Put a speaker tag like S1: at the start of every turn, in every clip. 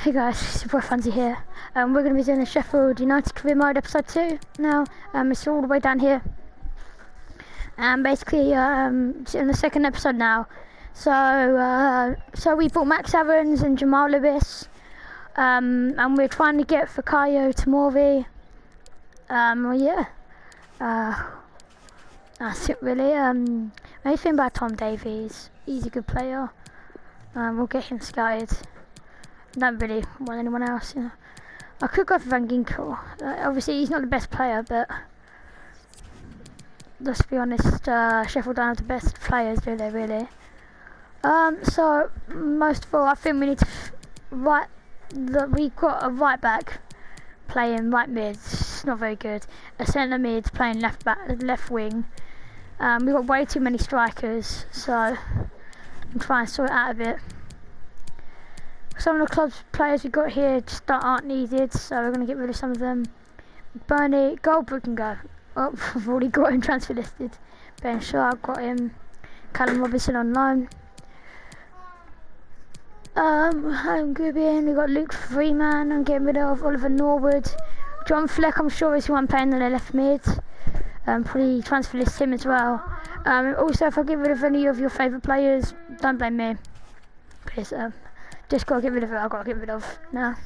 S1: Hey guys, it's your boy Fancy here. We're going to be doing a Sheffield United Career Mode episode 2 now. It's all the way down here. And basically, it's in the second episode now. So we bought Max Evans and Jamal Lewis. And we're trying to get Fikayo Tomori. That's it really. Anything about Tom Davies. He's a good player. We'll get him scouted. Don't really want anyone else, you know. I could go for Van Ginkel. Obviously, he's not the best player, but let's be honest, Sheffield don't have the best players, do they, really? So, most of all, I think we need to we've got a right back playing right mid. It's not very good. A centre mid playing left wing. We've got way too many strikers, so I'm trying to sort it out a bit. Some of the club's players we've got here just aren't needed, so we're going to get rid of some of them. Burnley, Goldberg can go. Oh, I've already got him transfer listed. Ben Shaw, I've got him. Callum Robinson on loan. I'm Gubian, we've got Luke Freeman, I'm getting rid of Oliver Norwood. John Fleck, I'm sure is the one playing on the left mid. Probably transfer list him as well. Also, if I get rid of any of your favourite players, don't blame me. Please, just gotta get rid of it. I've got to get rid of now.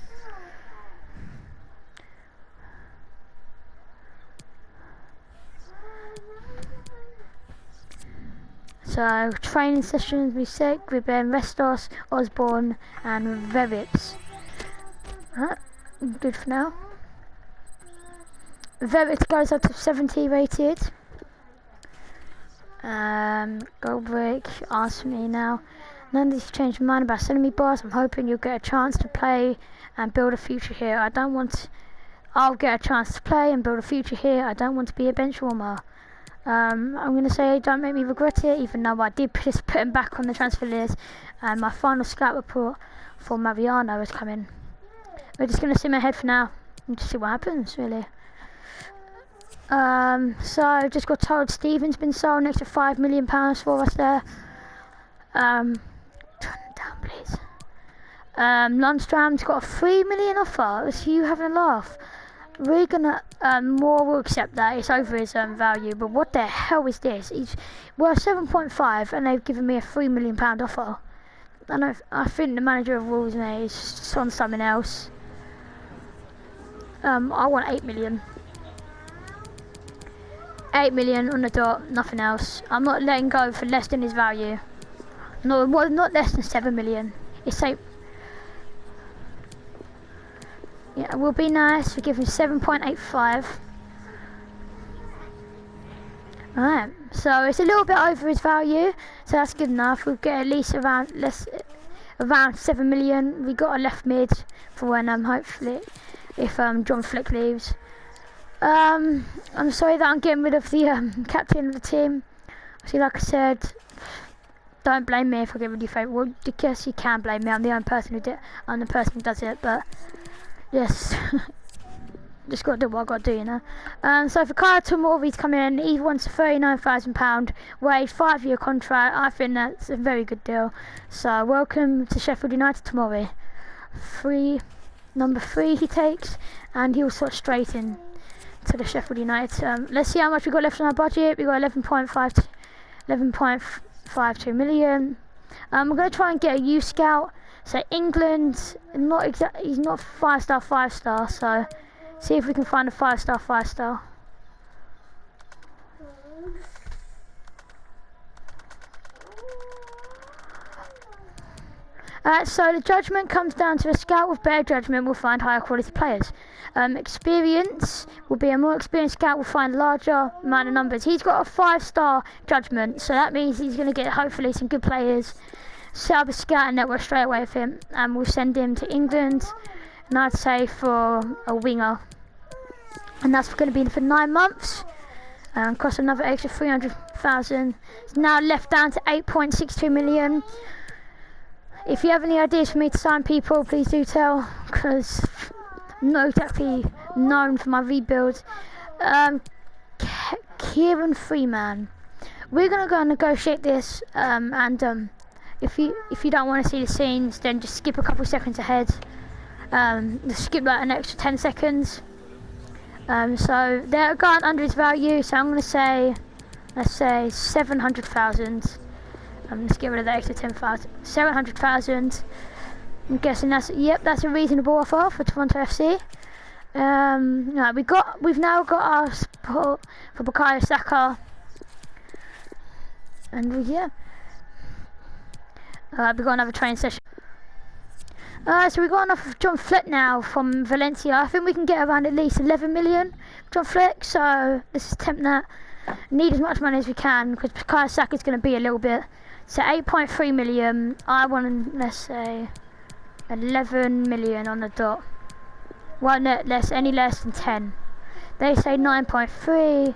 S1: So training sessions we set with Restos, Osborne, and Verrips. Good for now. Verrips goes up to 70 rated. Goldbrick asked me now. None of these changed my mind about sending me boss. I'm hoping you'll get a chance to play and build a future here. I'll get a chance to play and build a future here. I don't want to be a bench warmer. I'm going to say don't make me regret it, even though I did just put him back on the transfer list. And my final scout report for Mariano is coming. We're just going to sit my head for now and just see what happens, really. So I just got told Stephen's been sold an extra £5 million for us there. Turn it down, please. Lundstrom's got a $3 million offer. Is you having a laugh? We're gonna Moore will accept that. It's over his value. But what the hell is this? He's worth 7.5, and they've given me a £3 million offer. I think the manager of Wolves is on something else. I want 8 million. 8 million on the dot, nothing else. I'm not letting go for less than his value. No, not less than 7 million. It's 8. Yeah, it will be nice. We give him 7.85. Alright, so it's a little bit over his value, so that's good enough. We'll get at least around 7 million. We got a left mid for when hopefully if John Flick leaves. I'm sorry that I'm getting rid of the captain of the team. See, like I said, don't blame me if I get rid of your favourite. Well, I guess you can blame me. I'm the person who does it. But yes, just got to do what I got to do, you know. So for Fikayo Tomori's come in. He wants a £39,000 wage, 5-year contract. I think that's a very good deal. So welcome to Sheffield United, Tomori. Number 3 he takes, and he'll sort straight in to the Sheffield United. Let's see how much we got left on our budget. We got 11.52 million. We're going to try and get a youth scout. So England, he's not 5-star, so see if we can find a 5-star. So the judgment comes down to a scout with better judgment will find higher quality players. Experience will be a more experienced scout will find larger amount of numbers. He's got a 5-star judgment, so that means he's going to get hopefully some good players. Set up a scouting network straight away with him, and we'll send him to England, and I'd say for a winger. And that's going to be for 9 months. Cost another extra 300,000. It's now left down to 8.62 million. If you have any ideas for me to sign people, please do tell, because I'm not exactly known for my rebuild. Kieran Freeman. We're going to go and negotiate this, and if you don't want to see the scenes, then just skip a couple seconds ahead. Let's skip like an extra 10 seconds. So they're going under his value, so I'm going to say, let's say 700,000. Let's get rid of the extra 10,000. 700,000. I'm guessing that's, yep, that's a reasonable offer for Toronto FC. No, we've now got our support for Bukayo Saka. And yeah. We've got another training session. So we've got enough of John Fleck now from Valencia. I think we can get around at least 11 million John Fleck, so let's attempt that. Need as much money as we can because Bukayo Saka is going to be a little bit. So 8.3 million. I want, let's say, 11 million on the dot. Well, no, any less than 10. They say 9.3.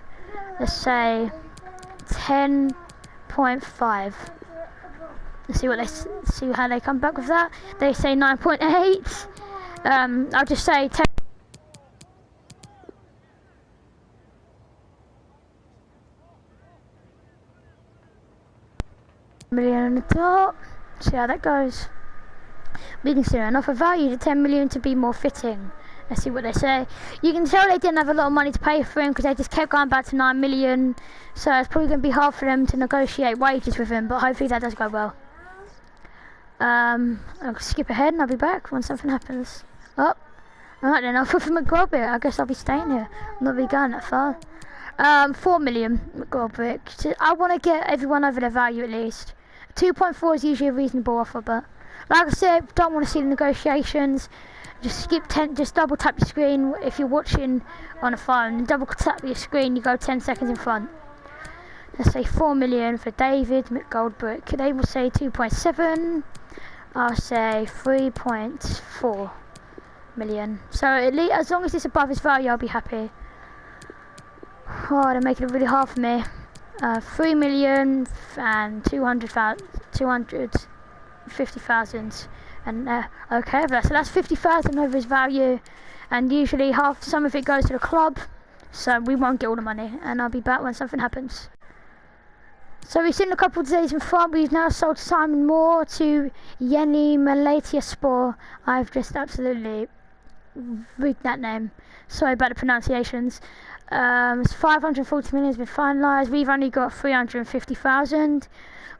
S1: Let's say 10.5. Let's see how they come back with that. They say 9.8. I'll just say 10 million on the top. See how that goes. We consider an offer valued at 10 million to be more fitting. Let's see what they say. You can tell they didn't have a lot of money to pay for him because they just kept going back to 9 million. So it's probably going to be hard for them to negotiate wages with him, but hopefully that does go well. I'll skip ahead and I'll be back when something happens. Oh, alright then, I'll put for McGoldrick. I guess I'll be staying here. I'm not really going that far. 4 million McGoldrick. So I want to get everyone over their value at least. 2.4 is usually a reasonable offer, but like I said, don't want to see the negotiations. Just skip 10, just double tap your screen if you're watching on a phone. Double tap your screen, you go 10 seconds in front. Let's say 4 million for David McGoldrick. They will say 2.7. I'll say 3.4 million. So at least, as long as it's above his value, I'll be happy. Oh, they're making it really hard for me. 3 million and 250,000. And okay, so that's 50,000 over his value. And usually some of it goes to the club. So we won't get all the money. And I'll be back when something happens. So we've seen a couple of days in front. We've now sold Simon Moore to Yeni Malatyaspor. I've just absolutely rigged that name. Sorry about the pronunciations. 540 million has been finalised. We've only got 350,000.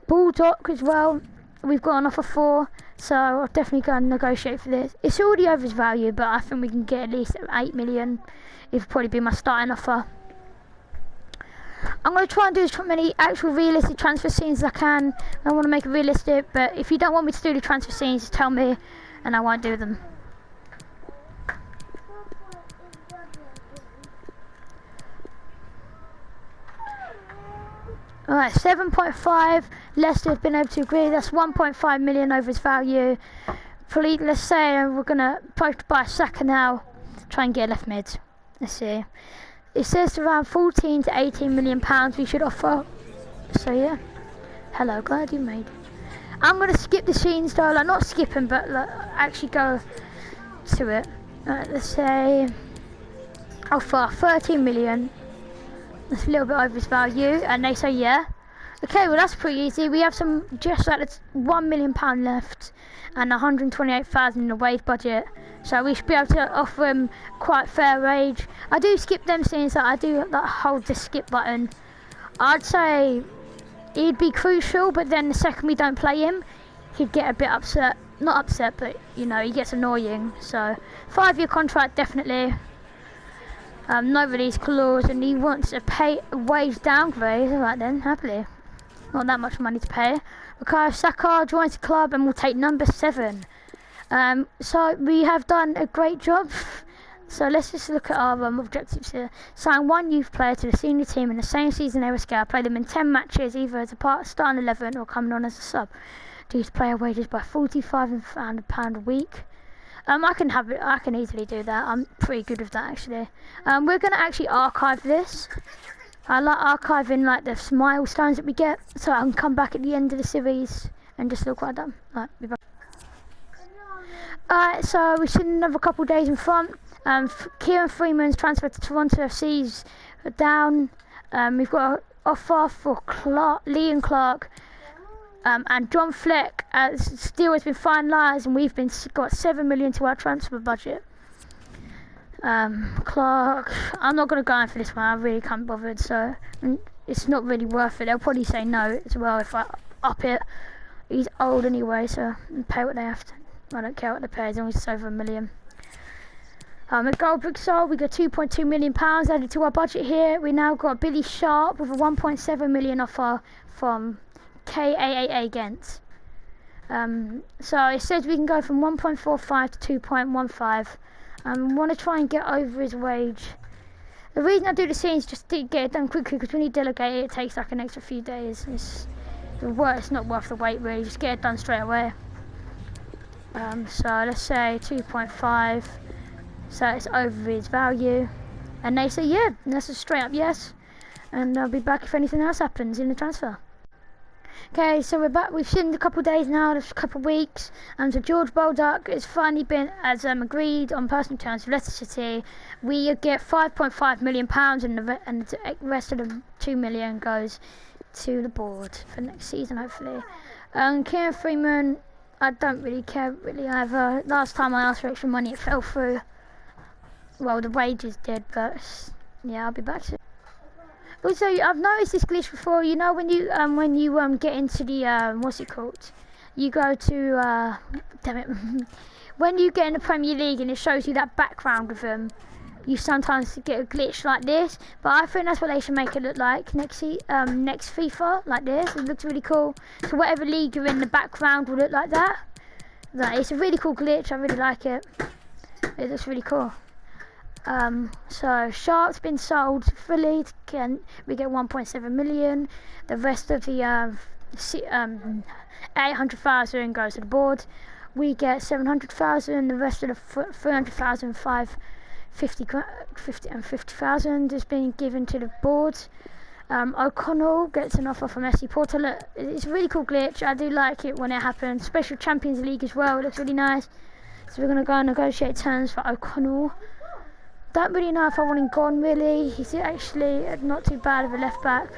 S1: Bulldog as well. We've got an offer for. So I'll definitely go and negotiate for this. It's already over his value, but I think we can get at least 8 million. It'll probably be my starting offer. I'm going to try and do as many actual realistic transfer scenes as I can. I want to make it realistic, but if you don't want me to do the transfer scenes, just tell me and I won't do them. Alright, 7.5. Leicester have been able to agree. That's 1.5 million over his value. Please, let's say we're going to buy Saka now. Try and get a left mid. Let's see. It says around 14 to 18 million pounds we should offer. So yeah. Hello, glad you made it. I'm going to skip the scenes though. Like, not skipping, but like, actually go to it. Let's say offer 13 million. That's a little bit over his value. And they say yeah. Okay, well that's pretty easy. We have just like £1 million left. And 128,000 in the wage budget. So we should be able to offer him quite fair wage. I do skip them scenes, that I do hold the skip button. I'd say he'd be crucial, but then the second we don't play him, he'd get a bit upset. Not upset, but you know, he gets annoying. So 5-year contract definitely. No release clause, and he wants a wage downgrade. Alright then, happily. Not that much money to pay. Bukayo Saka joins the club and will take number 7. So we have done a great job. So let's just look at our objectives here. Sign 1 youth player to the senior team in the same season they were scouted. Play them in 10 matches, either as a part of starting 11 or coming on as a sub. Reduce player wages by £45 a week. I can easily do that. I'm pretty good with that actually. We're going to actually archive this. I like archiving like the milestones that we get, so I can come back at the end of the series and just look what I've done. Alright, be back. Alright, so we've seen another couple of days in front. Kieran Freeman's transfer to Toronto FC's down. We've got an offer for Liam Clark. And John Fleck still has been finalised, and we've got 7 million to our transfer budget. Clark, I'm not going to go in for this one. I really can't be bothered, so it's not really worth it. They'll probably say no as well if I up it. He's old anyway, so pay what they have to. I don't care what they pay as long as it's over $1 million. At Goldbrick sold, we got £2.2 million added to our budget here. We now got Billy Sharp with a 1.7 million offer from KAAA Ghent. So it says we can go from 1.45 to 2.15. I want to try and get over his wage. The reason I do the scene is just to get it done quickly, because when you delegate it, it takes like an extra few days. It's not worth the wait really, just get it done straight away. So let's say 2.5, so it's over his value. And they say yeah, and that's a straight up yes. And I'll be back if anything else happens in the transfer. Okay, so we're back. We've seen a couple of days now, a couple of weeks. So George Baldock has finally been agreed on personal terms with Leicester City. We get £5.5 million, and the rest of the 2 million goes to the board for next season, hopefully. Kieran Freeman, I don't really care really either. Last time I asked for extra money, it fell through. Well, the wages did, but yeah, I'll be back soon. Also, I've noticed this glitch before. You know when you get into the what's it called? You go to damn it. When you get in the Premier League and it shows you that background of them, you sometimes get a glitch like this. But I think that's what they should make it look like next FIFA, like this. It looks really cool. So whatever league you're in, the background will look like that. Like, it's a really cool glitch. I really like it. It looks really cool. So Sharp's been sold fully. We get 1.7 million. The rest of the 800,000 goes to the board. We get 700,000. The rest of the 300,000, 50,000 has been given to the board. O'Connell gets an offer from SC Porto. Look, it's a really cool glitch. I do like it when it happens. Special Champions League as well. It looks really nice. So we're gonna go and negotiate terms for O'Connell. Don't really know if I want him gone really. He's actually not too bad of a left back,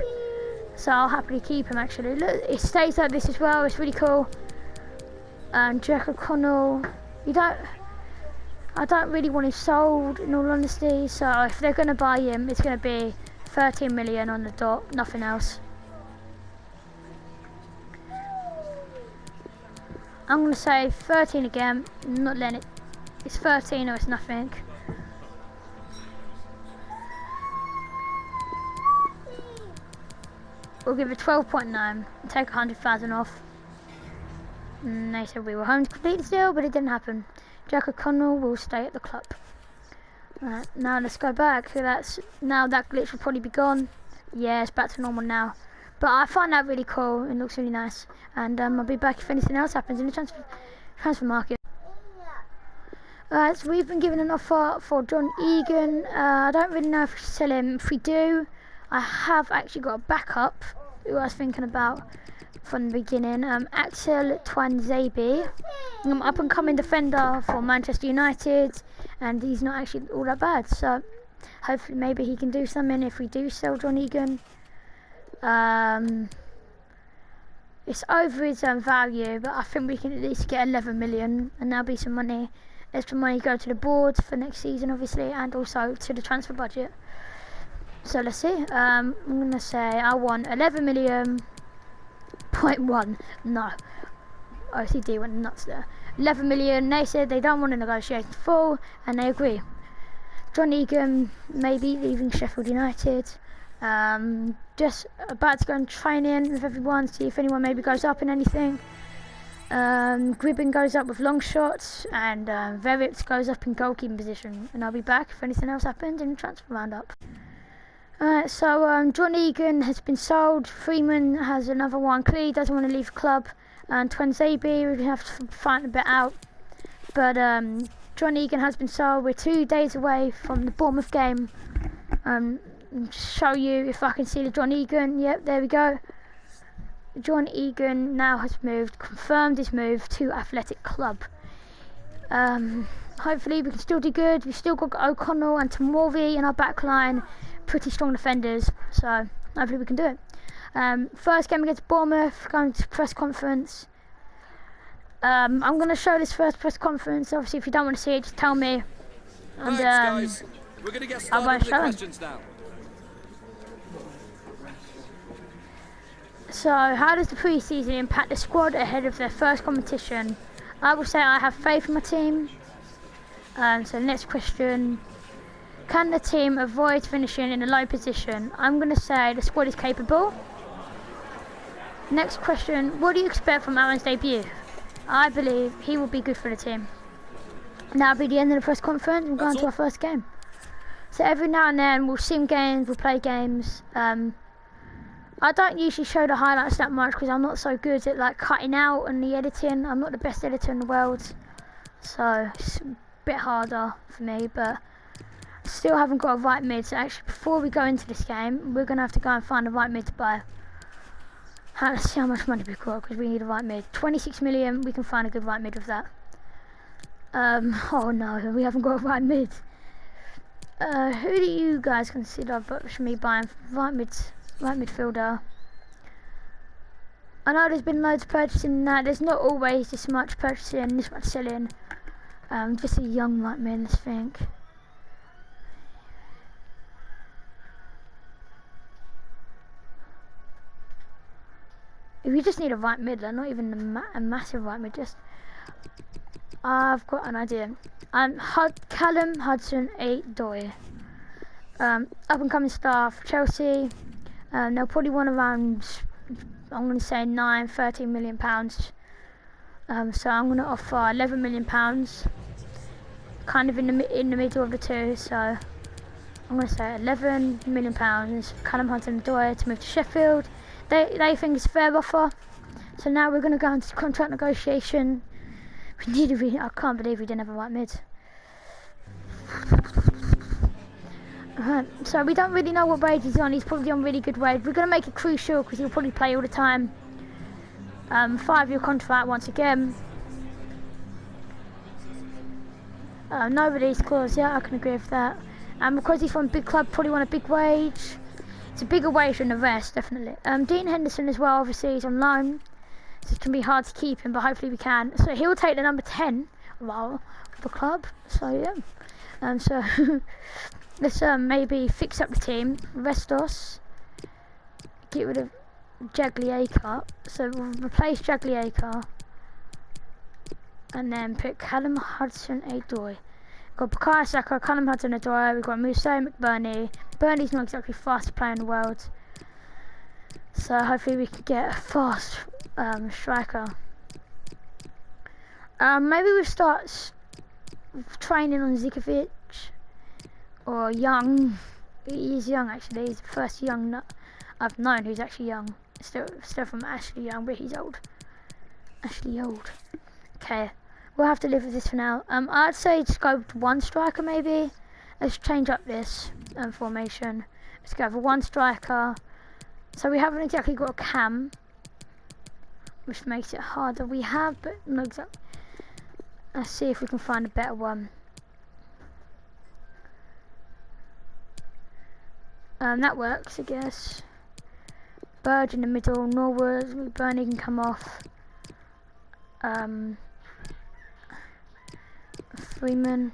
S1: so I'll happily keep him actually. Look, it stays like this as well. It's really cool. Jack O'Connell, I don't really want him sold in all honesty. So if they're going to buy him, it's going to be 13 million on the dot, nothing else. I'm going to say 13 again. I'm not letting it. It's 13 or it's nothing. We'll give it 12.9 and take 100,000 off. And they said we were home to complete the deal, but it didn't happen. Jack O'Connell will stay at the club. Right, now let's go back. Now that glitch will probably be gone. Yeah, it's back to normal now. But I find that really cool. It looks really nice. And I'll be back if anything else happens in the transfer market. So we've been given an offer for John Egan. I don't really know if we should sell him. If we do, I have actually got a backup who I was thinking about from the beginning. Axel Twanzebe, up and coming defender for Manchester United, and he's not actually all that bad. So hopefully maybe he can do something if we do sell John Egan. It's over his value, but I think we can at least get 11 million, and there'll be some money, extra money go to the board for next season obviously, and also to the transfer budget. So let's see. I'm gonna say I want 11 million. 0.1. No. OCD went nuts there. 11 million. They said they don't want to negotiate in full, and they agree. John Egan maybe leaving Sheffield United. Just about to go and training with everyone, see if anyone maybe goes up in anything. Gribbin goes up with long shots, and Verrett goes up in goalkeeping position. And I'll be back if anything else happens in the transfer roundup. So John Egan has been sold. Freeman has another one. Clee doesn't want to leave the club. And Twanzebe, we have to find a bit out. But John Egan has been sold. We're 2 days away from the Bournemouth game. Show you if I can see the John Egan. Yep, there we go. John Egan now has confirmed his move to Athletic Club. Hopefully we can still do good. We've still got O'Connell and Tamori in our back line. Pretty strong defenders, so hopefully we can do it. First game against Bournemouth, going to press conference. I'm going to show this first press conference. Obviously, if you don't want to see it, just tell me. And,
S2: Thanks, guys. We're going to get started with the questions now.
S1: So, how does the pre-season impact the squad ahead of their first competition? I will say I have faith in my team. So, next question. Can the team avoid finishing in a low position? I'm going to say the squad is capable. Next question. What do you expect from Aaron's debut? I believe he will be good for the team. That'll be the end of the press conference. We're going to our first game. So every now and then we'll sim games, we'll play games. I don't usually show the highlights that much because I'm not so good at like cutting out and the editing. I'm not the best editor in the world, so it's a bit harder for me. But still haven't got a right mid. So actually, before we go into this game, we're gonna have to go and find a right mid to buy. Let's see how much money we've got because we need a right mid. 26 million. We can find a good right mid with that. Oh no, we haven't got a right mid. Who do you guys consider for me buying right midfielder? I know there's been loads of purchasing that. There's not always this much purchasing, this much selling. Just a young right mid, let's think. If you just need a right mid, not even a massive right mid, just... I've got an idea. Callum Hudson-Odoi. Up and coming star for Chelsea. They'll probably want around, I'm going to say 13 million pounds. So I'm going to offer 11 million pounds. Kind of in the middle of the two. So I'm going to say 11 million pounds. Callum Hudson-Odoi to move to Sheffield. They think it's a fair offer. So now we're going to go into contract negotiation. I can't believe we didn't have a right mid. So we don't really know what wage he's on. He's probably on really good wage. We're going to make it crucial because he'll probably play all the time. 5-year contract once again. No release clause. Yeah, I can agree with that. And because he's from a big club, probably want a big wage. It's a bigger wage than the rest, definitely. Dean Henderson as well. Obviously, he's on loan. So it can be hard to keep him, but hopefully we can. So he'll take the number 10 of the club. So yeah. So let's maybe fix up the team. Restos. Get rid of Jagliaca. So we'll replace Jagliaca. And then put Callum Hudson-Odoi. We've got Bukayo Saka, Callum Hudson-Odoi. We've got Musa McBurney. Burnley's not exactly fast player in the world. So hopefully we can get a fast striker. Maybe we start training on Zikovic or Young. He's young actually. He's the first young I've known who's actually young. Still from Ashley Young, but he's old. Ashley old. Okay, we'll have to live with this for now. I'd say just go with one striker maybe. Let's change up this formation. Let's go for one striker. So we haven't exactly got a cam, which makes it harder. We have, but not exactly. Let's see if we can find a better one. That works, I guess. Bird in the middle. Norwood, Burnley can come off. Freeman.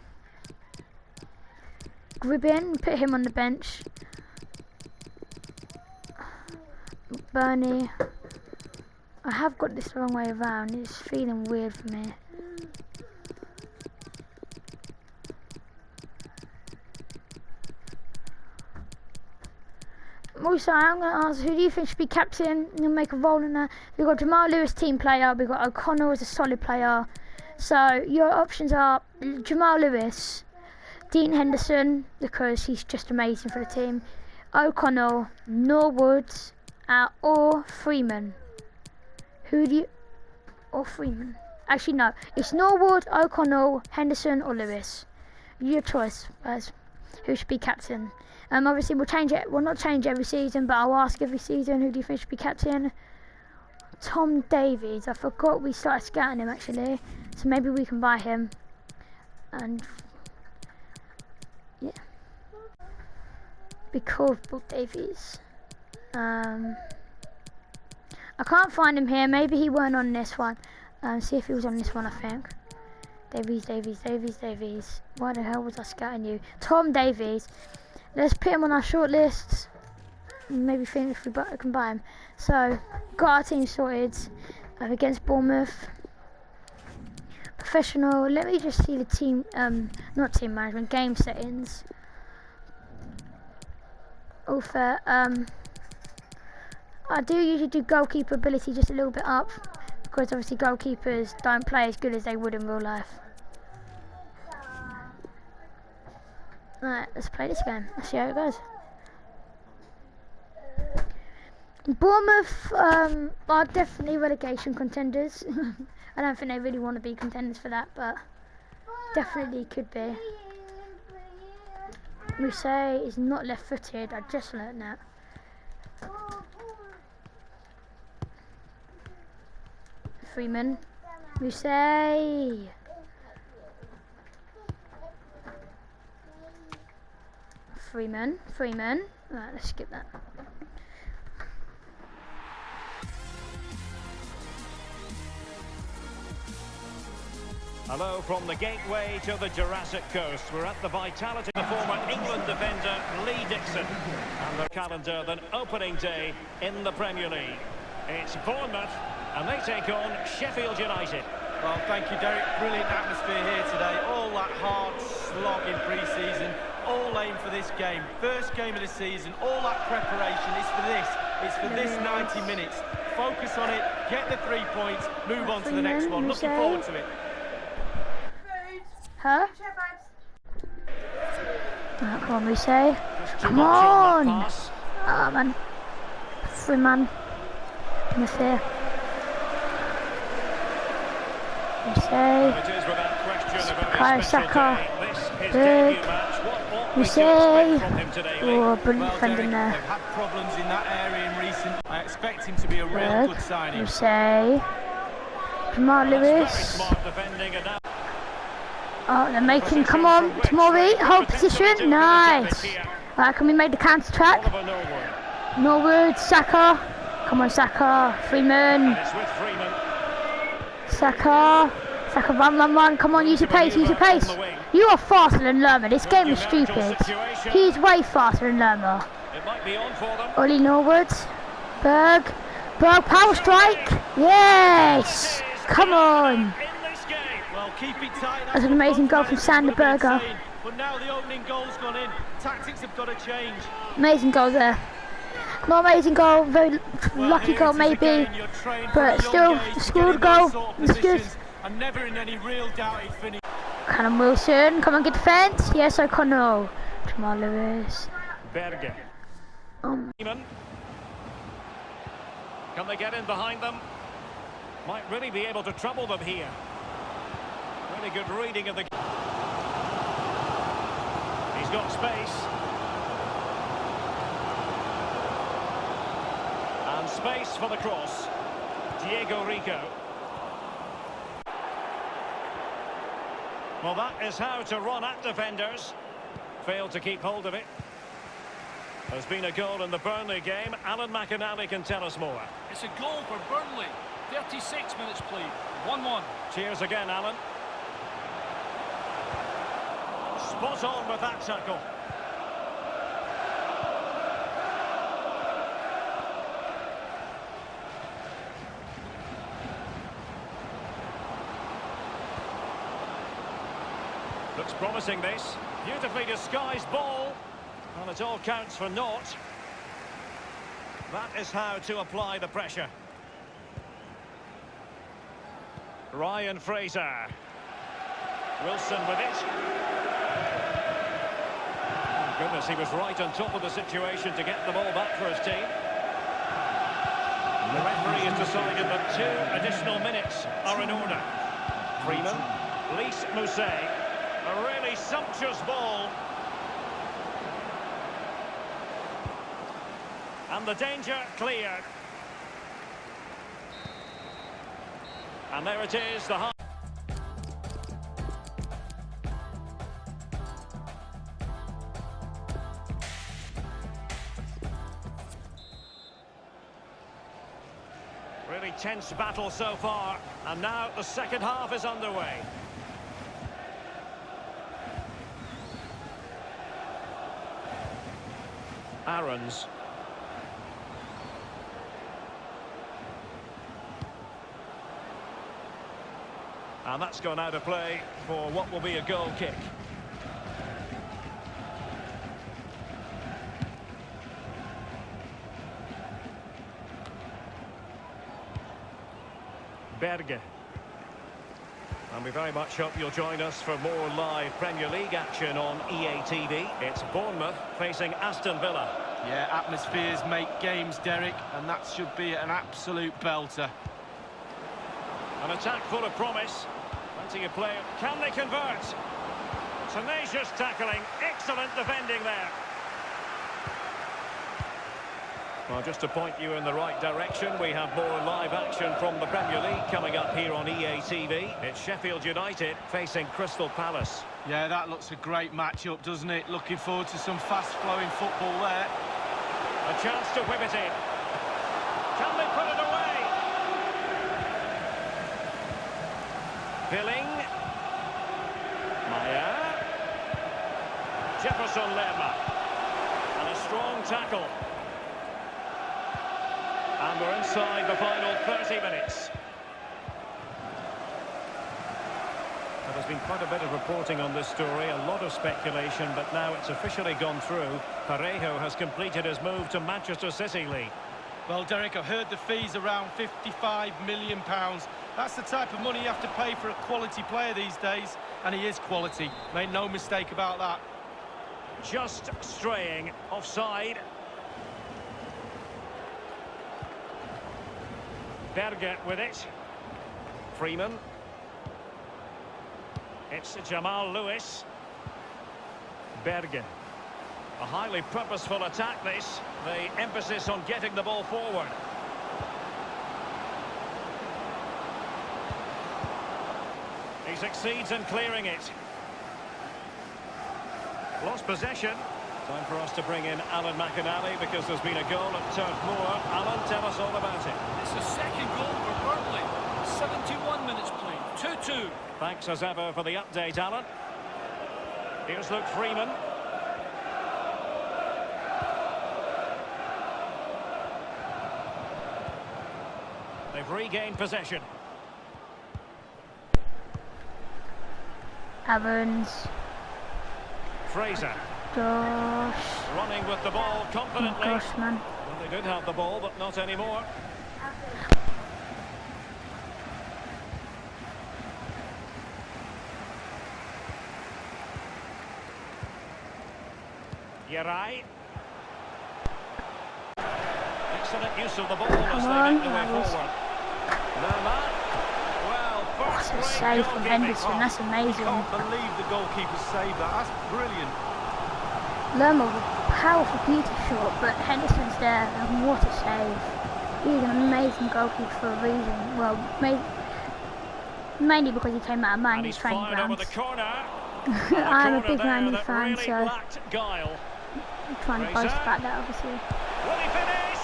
S1: Gribbin, put him on the bench. Burnley. I have got this the wrong way around. It's feeling weird for me. Also, I'm going to ask, who do you think should be captain? You'll make a role in that. We've got Jamal Lewis, team player. We've got O'Connell as a solid player. So your options are Jamal Lewis, Dean Henderson, because he's just amazing for the team, O'Connell, Norwood, or Freeman. Who do you... Or Freeman. Actually, no. It's Norwood, O'Connell, Henderson, or Lewis. Your choice, guys. Who should be captain? Obviously, we'll change it. We'll not change every season, but I'll ask every season, who do you think should be captain? Tom Davies. I forgot we started scouting him, actually. So maybe we can buy him. And... yeah. Be called Bob Davies. I can't find him here. Maybe he weren't on this one. See if he was on this one, I think. Davies. Why the hell was I scouting you? Tom Davies. Let's put him on our short list. Maybe think if we can buy him. So, got our team sorted against Bournemouth. Professional. Let me just see the team, not team management, game settings. All fair. I do usually do goalkeeper ability just a little bit up, because obviously goalkeepers don't play as good as they would in real life. Alright, let's play this game. Let's see how it goes. Bournemouth are definitely relegation contenders. I don't think they really want to be contenders for that, but definitely could be. Mousse is not left-footed. I just learned that. Freeman. Mousse. Freeman. Alright, let's skip that.
S3: Hello from the gateway to the Jurassic Coast. We're at the vitality of the former England defender Lee Dixon. And their calendar than opening day in the Premier League. It's Bournemouth and they take on Sheffield United.
S4: Well, thank you, Derek. Brilliant atmosphere here today. All that hard slog in pre-season, all aimed for this game. First game of the season, all that preparation is for this. It's for this 90 minutes. Focus on it, get the 3 points, move on to the next one. Looking forward to it.
S1: Huh? Oh, come on, Mousse. Come on! Ah, man. Freeman. Mousse. Saka. Good. Mousse. Oh, brilliant defending there.
S4: They've had problems in that area in recent. I expect him to be a real good signing.
S1: Mousse. Jamal Lewis. Oh, they're making, come on, Tomori, hold position, nice. Alright, can we make the counter attack? Norwood, Saka, come on Saka, Freeman. Saka, run, come on, use your pace. You are faster than Lerma, this game is stupid. He's way faster than Lerma. Ollie Norwood, Berg, power strike, yes, come on. That's an amazing goal from Sander Berger.
S4: But now the opening goal's gone in. Tactics have got to change.
S1: Amazing goal there. Not amazing goal, very lucky goal maybe, but still scored a goal. It's good.
S4: I'm never in any real doubt he'd finish.
S1: Callum Wilson, come on, good defence. Yes, O'Connell. Jamal Lewis.
S3: Berger. Can they get in behind them? Might really be able to trouble them here. Really good reading of the... He's got space. And space for the cross. Diego Rico. Well, that is how to run at defenders. Failed to keep hold of it. There's been a goal in the Burnley game. Alan McInally can tell us more.
S2: It's a goal for Burnley. 36 minutes played. 1-1.
S3: Cheers again, Alan. Spot on with that tackle. Looks promising, this. Beautifully disguised ball. And it all counts for naught. That is how to apply the pressure. Ryan Fraser. Wilson with it. Oh, goodness, he was right on top of the situation to get the ball back for his team. The referee has decided that 2 additional minutes are in order. Freeman, Lys Mousset, a really sumptuous ball. And the danger cleared. And there it is, the high. very tense battle so far, and now the second half is underway. Aarons. And that's gone out of play for what will be a goal kick. Berge. And we very much hope you'll join us for more live Premier League action on EA TV. It's Bournemouth facing Aston Villa.
S4: Yeah, atmospheres make games, Derek, and that should be an absolute belter.
S3: An attack full of promise. Plenty of play. Can they convert? Tenacious tackling. Excellent defending there. Well, just to point you in the right direction, we have more live action from the Premier League coming up here on EA TV. It's Sheffield United facing Crystal Palace.
S4: Yeah, that looks a great match-up, doesn't it? Looking forward to some fast-flowing football there.
S3: A chance to whip it in. Can they put it away? Billing. Maya. Jefferson Lerma. And a strong tackle. And we're inside the final 30 minutes. Well, there's been quite a bit of reporting on this story, a lot of speculation, but now it's officially gone through. Parejo has completed his move to Manchester City League.
S4: Well, Derek, I've heard the fee's around £55 million. That's the type of money you have to pay for a quality player these days, and he is quality. Make no mistake about that.
S3: Just straying offside. Berge with it. Freeman. It's Jamal Lewis. Berge. A highly purposeful attack this. The emphasis on getting the ball forward. He succeeds in clearing it. Lost possession. Time for us to bring in Alan McInally because there's been a goal at Turf Moor. Alan, tell us all about it.
S2: It's the second goal for Burnley. 71 minutes played. 2-2.
S3: Thanks as ever for the update, Alan. Here's Luke Freeman. They've regained possession.
S1: Aarons.
S3: Fraser.
S1: Gosh.
S3: Running with the ball confidently.
S1: Oh gosh, man.
S3: Well, they did have the ball, but not anymore. Yerai. Excellent use of the ball as they make the way forward. Lerma. Well,
S1: That's
S3: first
S1: a
S3: rate
S1: save from
S3: goalkeeping.
S1: Henderson. That's amazing.
S4: Can't believe the goalkeeper saved that. That's brilliant.
S1: Lerma with a powerful beauty shot, but Henderson's there, and what a save. He's an amazing goalkeeper for a reason. Well, mainly because he came out of
S3: And
S1: Man's
S3: he's
S1: training
S3: fired over
S1: grounds.
S3: the corner.
S1: I'm a big Man U fan,
S3: really
S1: so
S3: lacked guile.
S1: I'm trying to boast about that, obviously.
S3: Will he finish?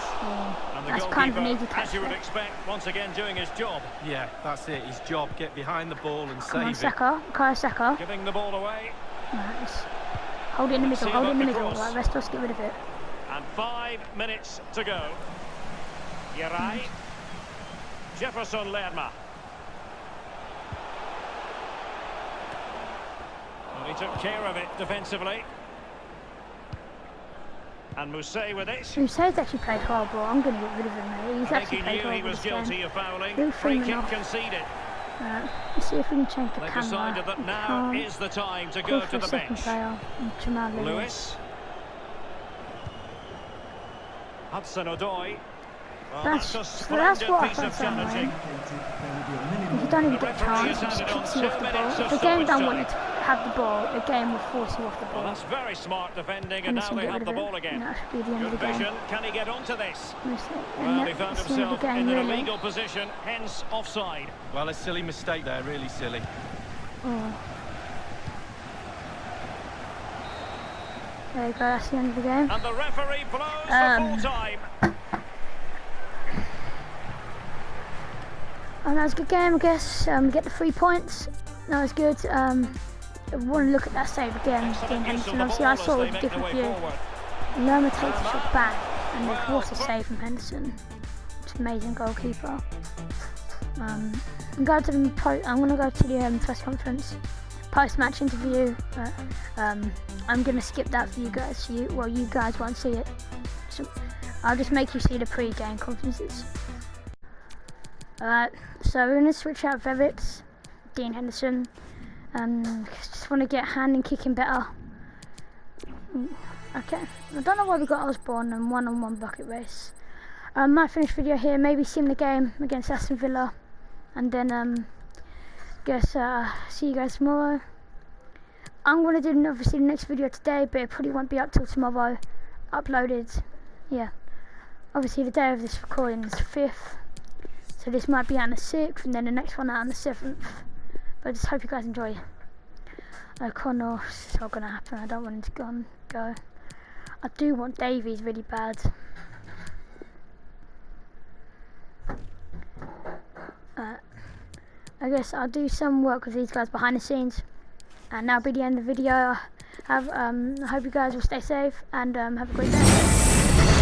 S3: And the
S1: That's kind of an
S3: goalkeeper,
S1: easy catch.
S3: as you would expect, once again doing his job.
S4: Yeah, that's it. His job. Get behind the ball and
S1: Come on,
S4: save it.
S1: Saka. Kyle Saka.
S3: Giving the ball away.
S1: Right, let's hold it in the
S3: Let's
S1: middle,
S3: see
S1: hold it in the
S3: about the
S1: middle.
S3: cross.
S1: Right, let's just get rid of it.
S3: And 5 minutes to go. Yerai. Jefferson Lerma. Well, he took care of it defensively. And Mousset with it.
S1: Mousset's actually played horrible. I'm going to get rid of him, mate. He's
S3: I
S1: actually
S3: think he
S1: played
S3: knew he
S1: horrible
S3: was
S1: this game.
S3: guilty of fouling.
S1: Luke
S3: Free
S1: Freeman
S3: kick
S1: off.
S3: conceded.
S1: Right, let's see if we can change the
S3: They've
S1: camera.
S3: decided that
S1: We
S3: now
S1: can't.
S3: is the time to
S1: Call
S3: go
S1: for
S3: to
S1: a
S3: the
S1: second
S3: bench.
S1: player. Jamal Lewis.
S3: Lewis. Hudson-Odoi. Well,
S1: That's
S3: a
S1: what
S3: splendid
S1: I
S3: piece
S1: thought
S3: of
S1: Sam
S3: challenging.
S1: If you don't even
S3: The
S1: get a
S3: referee
S1: chance,
S3: has
S1: just
S3: added on
S1: kicks you
S3: 2
S1: off the
S3: minutes
S1: ball.
S3: of
S1: If the game
S3: stoppage
S1: don't
S3: time.
S1: want you to have the ball, the game will force you off the
S3: Well,
S1: ball.
S3: that's very smart defending, and now
S1: Henderson
S3: they
S1: get
S3: have
S1: rid
S3: the
S1: of it.
S3: ball again.
S1: And that should be the end of
S3: Good
S1: the game.
S3: vision. Can he get onto this?
S1: And
S3: Well, he
S1: that's
S3: found
S1: the end of the
S3: himself
S1: game,
S3: in an
S1: really.
S3: illegal position, hence offside.
S4: Well, a silly mistake there. Really silly.
S1: Oh. There you go, that's the end of the game.
S3: And the referee blows for full time.
S1: And that was a good game, I guess. Get the 3 points. That was good. I want to look at that save again. Dean Henderson. Obviously, I saw it with a different view. Lerma takes the shot back, and what a save from Henderson. It's an amazing goalkeeper. I'm going to go to the press conference, post-match interview. But, I'm going to skip that for you guys. So you guys won't see it. So I'll just make you see the pre-game conferences. So we're going to switch out Vevitz, Dean Henderson. Just want to get hand and kicking better. Okay, I don't know why we got Osborne and one-on-one bucket race. Might finish video here, maybe sim the game against Aston Villa, and then guess see you guys tomorrow. I'm going to do obviously the next video today, but it probably won't be up till tomorrow. Uploaded, yeah. Obviously the day of this recording is the 5th, so this might be out on the 6th, and then the next one out on the 7th. But I just hope you guys enjoy. Connor, it's not going to happen. I don't want him to go. I do want Davies really bad. I guess I'll do some work with these guys behind the scenes, and that'll be the end of the video. I hope you guys will stay safe and have a great day.